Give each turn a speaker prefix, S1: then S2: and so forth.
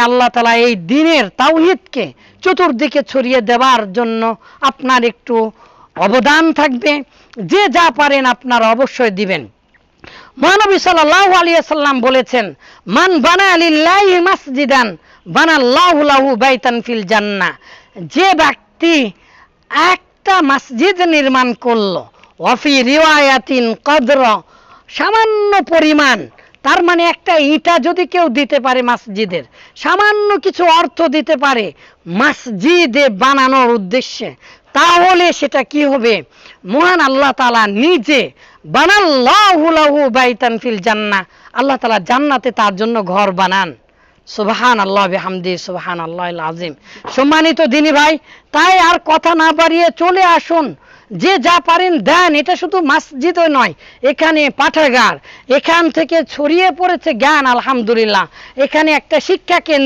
S1: আল্লাহ তাআলা এই দ্বীনের তাওহীদকে চতুর্দিকে ছড়িয়ে দেওয়ার জন্য আপনার একটু অবদান থাকবে। যে যা পারেন আপনারা অবশ্যই দিবেন। মহানবী সাল্লাল্লাহু আলাইহি ওয়াসাল্লাম বলেছেন, মান বানা লিল্লাহি মাসজিদান বানাল্লাহু লাহু বাইতান ফিল জান্নাহ। যে ব্যক্তি একটা মসজিদ নির্মাণ করলো, ওয়াফি রিওয়ায়াতিন কদর, সামান্য পরিমাণ, তার মানে একটা ইটা যদি কেউ দিতে পারে মসজিদের, সামান্য কিছু অর্থ দিতে পারে মসজিদে বানানোর উদ্দেশ্যে, তাহলে সেটা কি হবে? মহান আল্লাহ তাআলা নিজে বানাল্লাহু লাহু বাইতান ফিল জান্নাহ, আল্লাহ তাআলা জান্নাতে তার জন্য ঘর বানান। সুবহানাল্লাহ বিহামদি, সুবহানাল্লাহিল আযীম। সম্মানিত দিনী ভাই, তাই আর কথা না বাড়িয়ে চলে আসুন, যে যা পারেন দেন। এটা শুধু মসজিদও নয়, এখানে পাঠাগার, এখান থেকে ছড়িয়ে পড়েছে জ্ঞান, আলহামদুলিল্লাহ। এখানে একটা শিক্ষা কেন্দ্র